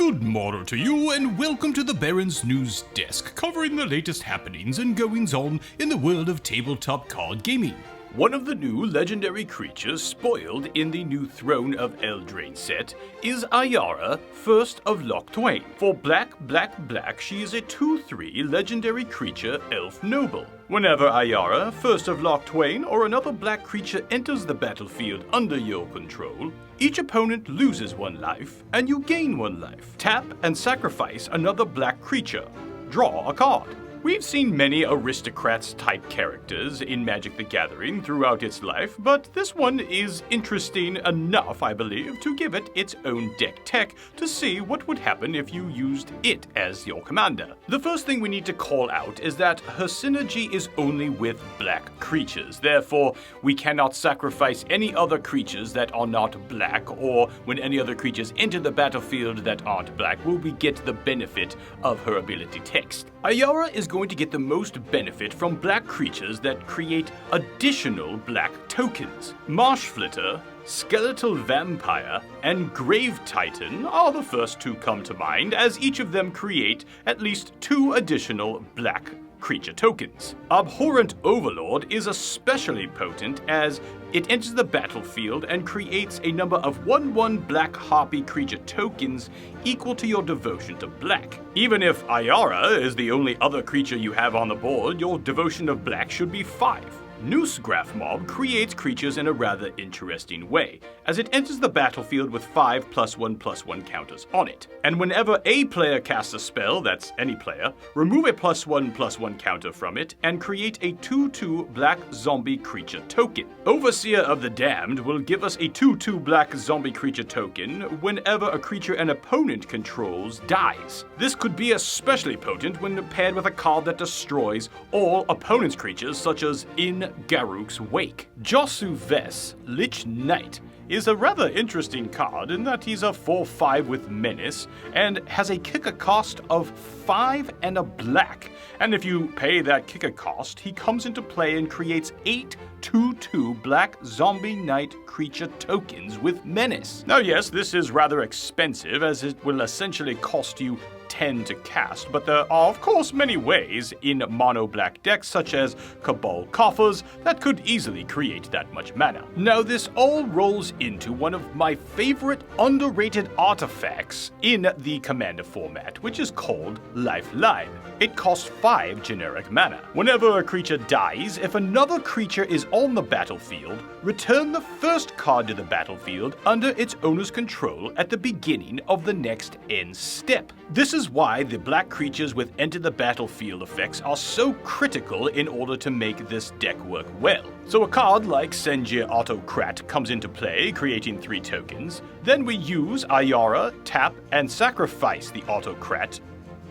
Good morrow to you, and welcome to the Baron's News Desk, covering the latest happenings and goings-on in the world of tabletop card gaming. One of the new legendary creatures spoiled in the new Throne of Eldraine set is Ayara, first of Locthwain. For black, she is a 2/3 legendary creature elf noble. Whenever Ayara, first of Locthwain, or another black creature enters the battlefield under your control, each opponent loses 1 life, and you gain 1 life. Tap and sacrifice another black creature. Draw a card. We've seen many aristocrats-type characters in Magic the Gathering throughout its life, but this one is interesting enough, I believe, to give it its own deck tech to see what would happen if you used it as your commander. The first thing we need to call out is that her synergy is only with black creatures. Therefore, we cannot sacrifice any other creatures that are not black, or when any other creatures enter the battlefield that aren't black, will we get the benefit of her ability text. Ayara is going to get the most benefit from black creatures that create additional black tokens. Marsh Flitter, Skeletal Vampire, and Grave Titan are the first to come to mind, as each of them create at least 2 additional black creature tokens. Abhorrent Overlord is especially potent as it enters the battlefield and creates a number of 1/1 black harpy creature tokens equal to your devotion to black. Even if Ayara is the only other creature you have on the board, your devotion of black should be 5. Noose Mob creates creatures in a rather interesting way, as it enters the battlefield with 5 +1/+1 counters on it. And whenever a player casts a spell, that's any player, remove a +1/+1 counter from it and create a 2/2 black zombie creature token. Overseer of the Damned will give us a 2/2 black zombie creature token whenever a creature an opponent controls dies. This could be especially potent when paired with a card that destroys all opponent's creatures, such as in Garruk's Wake. Josu Ves, Lich Knight, is a rather interesting card in that he's a 4/5 with Menace and has a kicker cost of 5 and a black. And if you pay that kicker cost, he comes into play and creates 8 2/2 black zombie knight creature tokens with Menace. Now yes, this is rather expensive as it will essentially cost you 10 to cast, but there are of course many ways in mono black decks such as Cabal Coffers that could easily create that much mana. Now this all rolls into one of my favorite underrated artifacts in the Commander format, which is called Lifeline. It costs 5 generic mana. Whenever a creature dies, if another creature is on the battlefield, return the first card to the battlefield under its owner's control at the beginning of the next end step. This is why the black creatures with enter the battlefield effects are so critical in order to make this deck work well. So a card like Senjir Autocrat comes into play, creating 3 tokens. Then we use Ayara, tap, and sacrifice the Autocrat.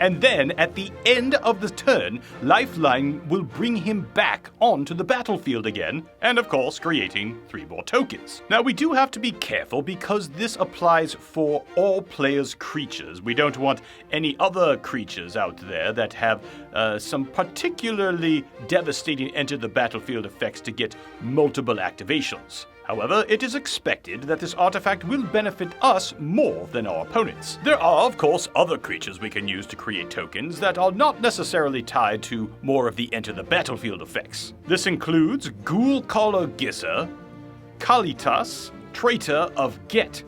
And then, at the end of the turn, Lifeline will bring him back onto the battlefield again, and of course, creating 3 more tokens. Now, we do have to be careful because this applies for all players' creatures. We don't want any other creatures out there that have some particularly devastating enter the battlefield effects to get multiple activations. However, it is expected that this artifact will benefit us more than our opponents. There are, of course, other creatures we can use to create tokens that are not necessarily tied to more of the enter the battlefield effects. This includes Ghoul Caller Gissa, Kalitas, Traitor of Get,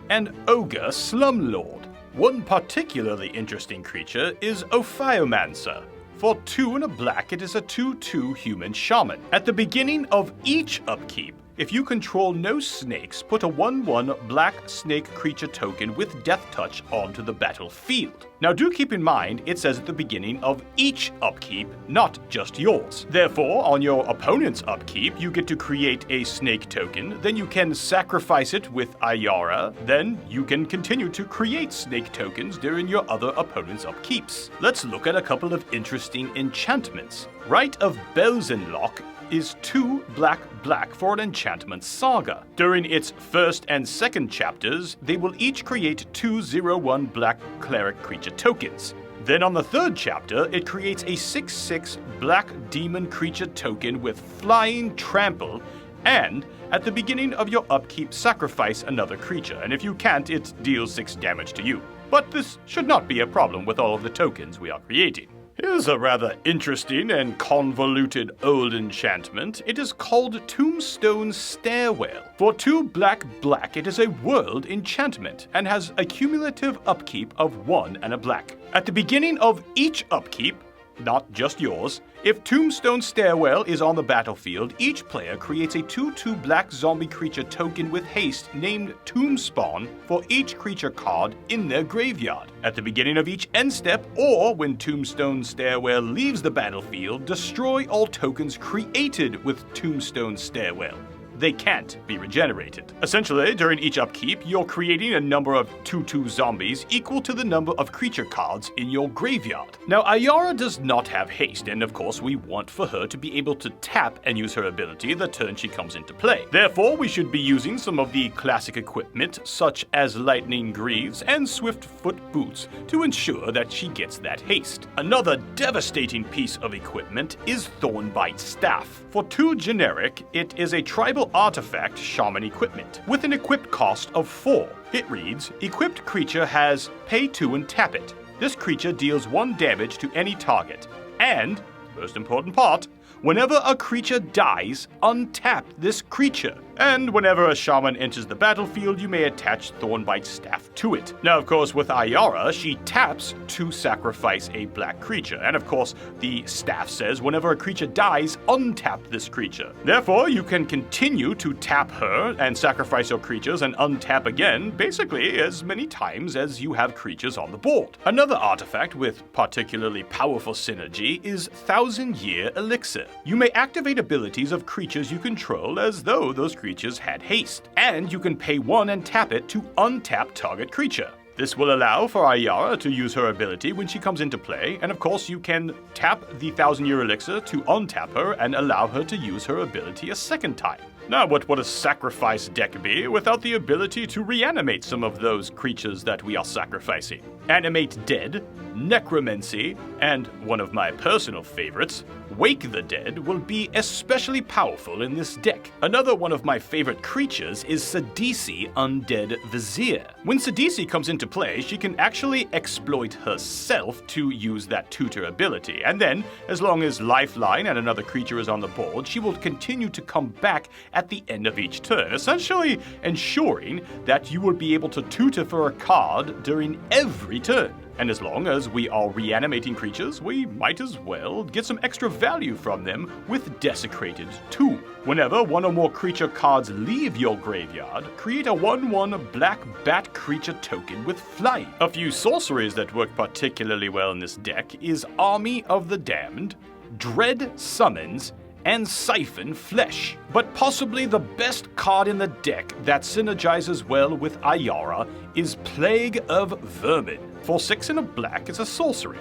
and Ogre Slumlord. One particularly interesting creature is Ophiomancer. For 2 and a black, it is a 2/2 human shaman. At the beginning of each upkeep, if you control no snakes, put a 1/1 black snake creature token with Death Touch onto the battlefield. Now do keep in mind, it says at the beginning of each upkeep, not just yours. Therefore, on your opponent's upkeep, you get to create a snake token, then you can sacrifice it with Ayara, then you can continue to create snake tokens during your other opponent's upkeeps. Let's look at a couple of interesting enchantments. Rite of Belzenlock is 2 black for an enchantment saga. During its first and second chapters, they will each create 2 0/1 black cleric creature tokens. Then on the third chapter, it creates a 6/6 black demon creature token with flying trample, and at the beginning of your upkeep, sacrifice another creature, and if you can't, it deals 6 damage to you. but this should not be a problem with all of the tokens we are creating. Here's a rather interesting and convoluted old enchantment. It is called Tombstone Stairwell. For 2 black, it is a world enchantment and has a cumulative upkeep of 1 and a black. At the beginning of each upkeep, not just yours, if Tombstone Stairwell is on the battlefield, each player creates a 2/2 black zombie creature token with haste named Tombspawn for each creature card in their graveyard. At the beginning of each end step, or when Tombstone Stairwell leaves the battlefield, destroy all tokens created with Tombstone Stairwell. They can't be regenerated. Essentially, during each upkeep, you're creating a number of 2/2 zombies equal to the number of creature cards in your graveyard. Now, Ayara does not have haste, and of course we want for her to be able to tap and use her ability the turn she comes into play. Therefore, we should be using some of the classic equipment, such as Lightning Greaves and Swift Foot Boots, to ensure that she gets that haste. Another devastating piece of equipment is Thorn Staff. For 2 generic, it is a tribal artifact shaman equipment with an equipped cost of 4. It reads, equipped creature has pay 2 and tap it. This creature deals 1 damage to any target. And, most important part, whenever a creature dies, untap this creature. And whenever a shaman enters the battlefield, you may attach Thornbite Staff to it. Now, of course, with Ayara, she taps to sacrifice a black creature. And of course, the staff says whenever a creature dies, untap this creature. Therefore, you can continue to tap her and sacrifice your creatures and untap again, basically as many times as you have creatures on the board. Another artifact with particularly powerful synergy is 1000-Year Elixir. You may activate abilities of creatures you control as though those creatures had haste, and you can pay 1 and tap it to untap target creature. This will allow for Ayara to use her ability when she comes into play, and of course you can tap the 1000-Year Elixir to untap her and allow her to use her ability a second time. Now, what would a sacrifice deck be without the ability to reanimate some of those creatures that we are sacrificing? Animate Dead, Necromancy, and one of my personal favorites, Wake the Dead, will be especially powerful in this deck. Another one of my favorite creatures is Sidisi Undead Vizier. When Sidisi comes into play, she can actually exploit herself to use that tutor ability, and then, as long as Lifeline and another creature is on the board, she will continue to come back at the end of each turn, essentially ensuring that you will be able to tutor for a card during every turn. And as long as we are reanimating creatures, we might as well get some extra value from them with Desecrated too. Whenever 1 or more creature cards leave your graveyard, create a 1/1 black bat creature token with flying. A few sorceries that work particularly well in this deck is Army of the Damned, Dread Summons, and Siphon Flesh. But possibly the best card in the deck that synergizes well with Ayara is Plague of Vermin. For 6 and a black, it's a sorcery.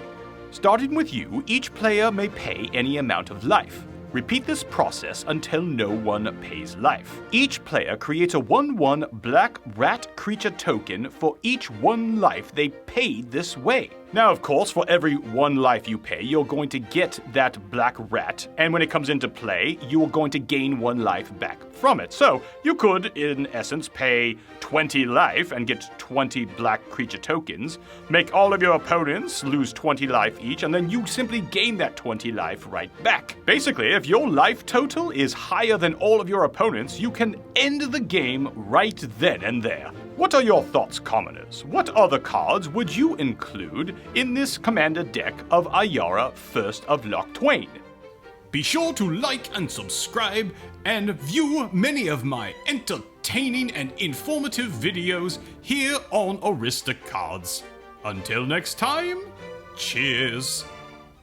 Starting with you, each player may pay any amount of life. Repeat this process until no one pays life. Each player creates a 1/1 black rat creature token for each 1 life they paid this way. Now, of course, for every 1 life you pay, you're going to get that black rat, and when it comes into play, you're going to gain 1 life back from it. So, you could, in essence, pay 20 life and get 20 black creature tokens, make all of your opponents lose 20 life each, and then you simply gain that 20 life right back. Basically, if your life total is higher than all of your opponents, you can end the game right then and there. What are your thoughts, commoners? What other cards would you include in this commander deck of Ayara, First of Locthwain? Be sure to like and subscribe and view many of my entertaining and informative videos here on Arista Cards. Until next time, cheers!